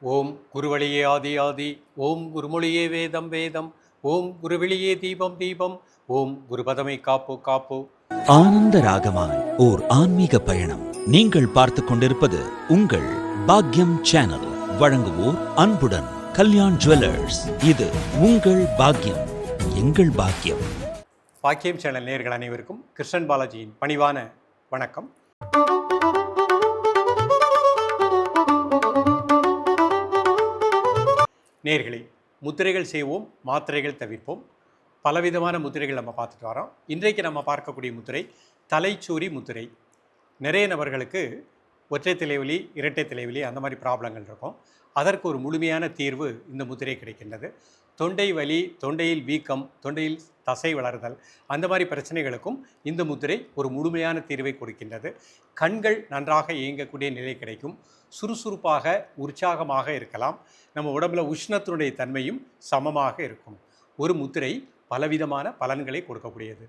ஓம் குருவழியே ஆதி ஆதி, ஓம் குருமொழியே வேதம் வேதம், ஓம் குருவெளியே தீபம் தீபம், ஓம் குருபதமை காப்பு காப்பு. ஆனந்த ராகமாய் ஓர் ஆன்மீக பயணம். நீங்கள் பார்த்துக் கொண்டிருப்பது உங்கள் பாக்யம் சேனல். வழங்குவோர் அன்புடன் கல்யாண் ஜுவல்லர்ஸ். இது உங்கள் பாக்யம், எங்கள் பாக்யம். பாக்கியம் சேனல் நேயர்கள் அனைவருக்கும் கிருஷ்ணன் பாலாஜியின் பணிவான வணக்கம். நேயர்களே, முத்திரைகள் செய்வோம், மாத்திரைகள் தவிர்ப்போம். பலவிதமான முத்திரைகள் நம்ம பார்த்துட்டு வரோம். இன்றைக்கு நம்ம பார்க்கக்கூடிய முத்திரை தலைச்சூரி முத்திரை. நிறைய நபர்களுக்கு ஒற்றை தலைவலி, இரட்டை தலைவலி அந்த மாதிரி ப்ராப்ளங்கள் இருக்கும். அதற்கு ஒரு முழுமையான தீர்வு இந்த முத்திரை கிடைக்கின்றது. தொண்டை வலி, தொண்டையில் வீக்கம், தொண்டையில் தசை வளர்தல் அந்த மாதிரி பிரச்சனைகளுக்கும் இந்த முத்திரை ஒரு முழுமையான தீர்வை கொடுக்கின்றது. கண்கள் நன்றாக இயங்கக்கூடிய நிலை கிடைக்கும். சுறுசுறுப்பாக உற்சாகமாக இருக்கலாம். நம்ம உடம்புல உஷ்ணத்தினுடைய தன்மையும் சமமாக இருக்கும். ஒரு முத்திரை பலவிதமான பலன்களை கொடுக்கக்கூடியது.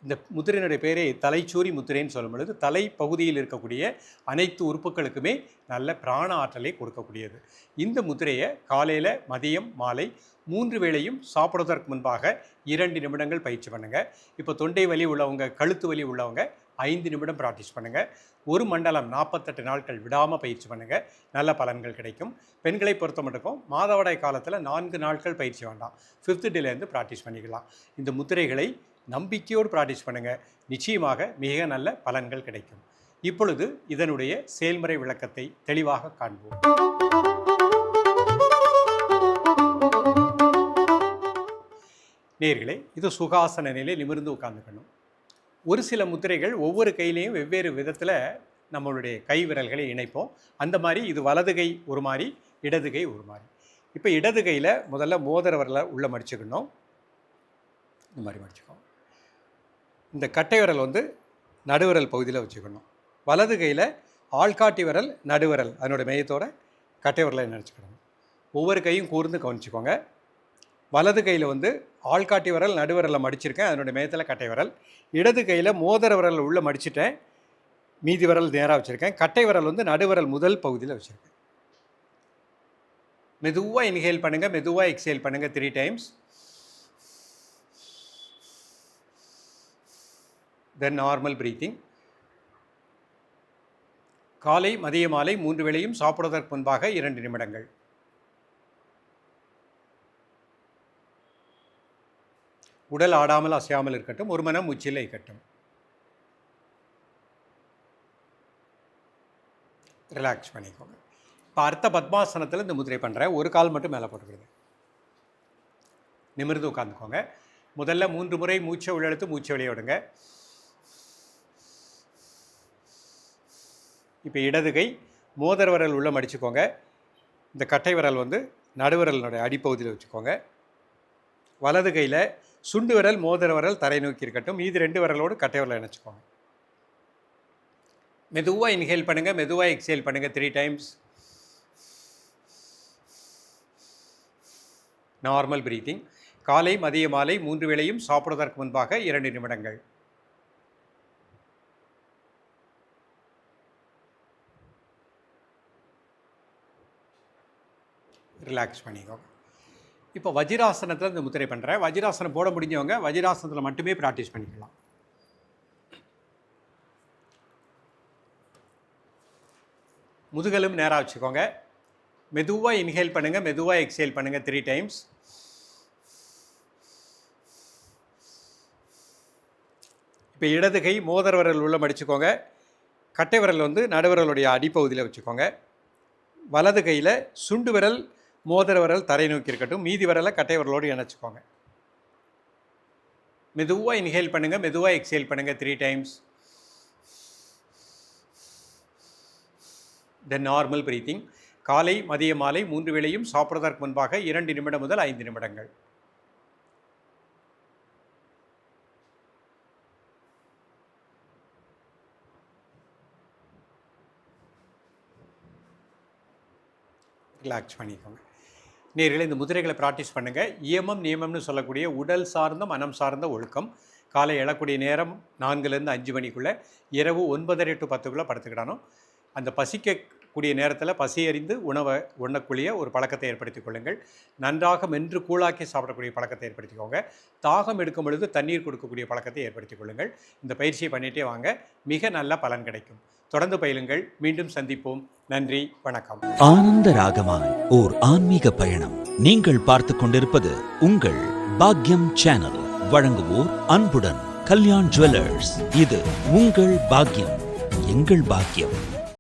இந்த முத்திரையினுடைய பேரே தலைச்சூரி முத்திரைன்னு சொல்லும் பொழுது தலை பகுதியில் இருக்கக்கூடிய அனைத்து உறுப்புகளுக்குமே நல்ல பிராண ஆற்றலை கொடுக்கக்கூடியது. இந்த முத்திரையை காலையில், மதியம், மாலை 3 வேளையும் சாப்பிடுவதற்கு முன்பாக 2 நிமிடங்கள் பயிற்சி பண்ணுங்கள். இப்போ தொண்டை வலி உள்ளவங்க, கழுத்து வலி உள்ளவங்க 5 நிமிடம் ப்ராக்டிஸ் பண்ணுங்கள். ஒரு மண்டலம் 48 நாட்கள் விடாமல் பயிற்சி பண்ணுங்கள். நல்ல பலன்கள் கிடைக்கும். பெண்களை பொறுத்த மட்டுக்கும் மாதவிடாய் காலத்தில் 4 நாட்கள் பயிற்சி வேண்டாம். 5th டேலேருந்து ப்ராக்டிஸ் பண்ணிக்கலாம். இந்த முத்திரைகளை நம்பிக்கையோடு ப்ராக்டிஸ் பண்ணுங்கள். நிச்சயமாக மிக நல்ல பலன்கள் கிடைக்கும். இப்பொழுது இதனுடைய செயல்முறை விளக்கத்தை தெளிவாக காண்போம். நேயர்களே, இது சுகாசன நிலை, நிமிர்ந்து உட்கார்ந்துக்கணும். ஒரு சில முத்திரைகள் ஒவ்வொரு கையிலையும் வெவ்வேறு விதத்தில் நம்மளுடைய கை விரல்களை இணைப்போம். அந்த மாதிரி இது வலது கை ஒரு மாதிரி, இடது கை ஒரு மாதிரி. இப்போ இடது கையில் முதல்ல மோதிர விரலை உள்ளே மடிச்சுக்கணும். இந்த மாதிரி மடிச்சுக்கணும். இந்த கட்டை விரல் நடுவிரல் பகுதியில் வச்சுக்கணும். வலது கையில் ஆள்காட்டி விரல், நடுவிரல் அதனோட மையத்தோட கட்டை விரலை நினச்சிக்கணும். ஒவ்வொரு கையும் கூர்ந்து கவனிச்சுக்கோங்க. வலது கையில் ஆள்காட்டி விரல், நடுவிரலில் மடிச்சிருக்கேன், அதனுடைய மையத்தில் கட்டை விரல். இடது கையில் மோதிர விரல் உள்ளே மடிச்சிட்டேன், மீதி விரல் நேராக வச்சுருக்கேன். கட்டை விரல் நடுவிரல் முதல் பகுதியில் வச்சுருக்கேன். மெதுவாக இன்ஹேல் பண்ணுங்கள், மெதுவாக எக்ஸேல் பண்ணுங்கள் 3 டைம்ஸ். தென் நார்மல் பிரீத்திங். காலை, மதிய, மாலை 3 வேளையும் சாப்பிடுவதற்கு முன்பாக 2 நிமிடங்கள். உடல் ஆடாமல் அசையாமல் இருக்கட்டும். ஒரு மனம் உச்சியில் இருக்கட்டும். ரிலாக்ஸ் பண்ணிக்கோங்க. இப்போ அர்த்த பத்மாசனத்தில் இந்த முத்திரை பண்ணுறேன். ஒரு கால் மட்டும் மேலே போட்டுக்கிறது. நிமிர்ந்து உட்காந்துக்கோங்க. முதல்ல 3 முறை மூச்சை உள்ளெழுத்து மூச்சை வெளியே விடுங்க. இப்போ இடது கை மோதிர விரல் உள்ளே மடிச்சுக்கோங்க. இந்த கட்டை விரல் நடுவிரலினுடைய அடிப்பகுதியில் வச்சுக்கோங்க. வலது கையில் சுண்டு விரல், மோதிர விரல் தரை நோக்கி இருக்கட்டும். மீதி 2 விரலோடு கட்டை விரலை இணைச்சிக்கோங்க. மெதுவாக இன்ஹேல் பண்ணுங்கள், மெதுவாக எக்ஸேல் பண்ணுங்கள் 3 டைம்ஸ். Normal breathing. காலை, மதிய, மாலை 3 வேளையும் சாப்பிடுவதற்கு முன்பாக 2 நிமிடங்கள். ரிலாக்ஸ் பண்ணிக்கோங்க. இப்போ வஜ்ராசனத்தில் இந்த முத்திரை பண்ணுறேன். வஜ்ராசனம் போட முடிஞ்சவங்க வஜ்ராசனத்தில் மட்டுமே ப்ராக்டிஸ் பண்ணிக்கலாம். முதுகெலும் நேராக வச்சுக்கோங்க. மெதுவாக இன்ஹேல் பண்ணுங்கள், மெதுவாக எக்ஸேல் பண்ணுங்கள் 3 டைம்ஸ். இப்போ இடது கை மோதிர விரல் உள்ள மடிச்சுக்கோங்க. கட்டை விரல் நடுவிரலுடைய அடிப்பகுதியில் வச்சுக்கோங்க. வலது கையில் சுண்டு விரல், மோதிர விரல் தரை நோக்கி இருக்கட்டும். மீதி விரலை கட்டை விரலோடு இணைச்சிக்கோங்க. மெதுவாக இன்ஹேல் பண்ணுங்கள், மெதுவாக எக்ஸேல் பண்ணுங்கள் 3 டைம்ஸ். தென் நார்மல் பிரீத்திங். காலை, மதிய, மாலை 3 வேளையும் சாப்பிடுவதற்கு முன்பாக 2 நிமிடம் முதல் 5 நிமிடங்கள். ரிலாக்ஸ் பண்ணிக்கோங்க. நேயர்களே, இந்த முதிரைகளை ப்ராக்டிஸ் பண்ணுங்கள். இயமம் நியமம்னு சொல்லக்கூடிய உடல் சார்ந்த, மனம் சார்ந்த ஒழுக்கம். காலை எழக்கூடிய நேரம் 4லேருந்து 5 மணிக்குள்ளே, இரவு 9:30 to 10க்குள்ளே படுத்துக்கிடணும். அந்த பசிக்க கூடிய நேரத்தில் பசியறிந்து உணவை உண்ணக்கூடிய ஒரு பழக்கத்தை ஏற்படுத்திக் கொள்ளுங்கள். நன்றாக மென்று கூழாக்கி சாப்பிடக்கூடிய பழக்கத்தை ஏற்படுத்திக்கோங்க. தாகம் எடுக்கும் பொழுது தண்ணீர் கொடுக்கக்கூடிய பழக்கத்தை ஏற்படுத்திக் கொள்ளுங்கள். இந்த பயிற்சியை பண்ணிகிட்டே வாங்க, மிக நல்ல பலன் கிடைக்கும். தொடர்ந்து பயிலுங்கள். மீண்டும் சந்திப்போம். நன்றி, வணக்கம். ஆனந்த ராகமாய் ஓர் ஆன்மீக பயணம். நீங்கள் பார்த்து கொண்டிருப்பது உங்கள் பாக்யம் சேனல். வழங்குவோர் அன்புடன் கல்யாண் ஜுவல்லர்ஸ். இது உங்கள் பாக்யம், எங்கள் பாக்கியம்.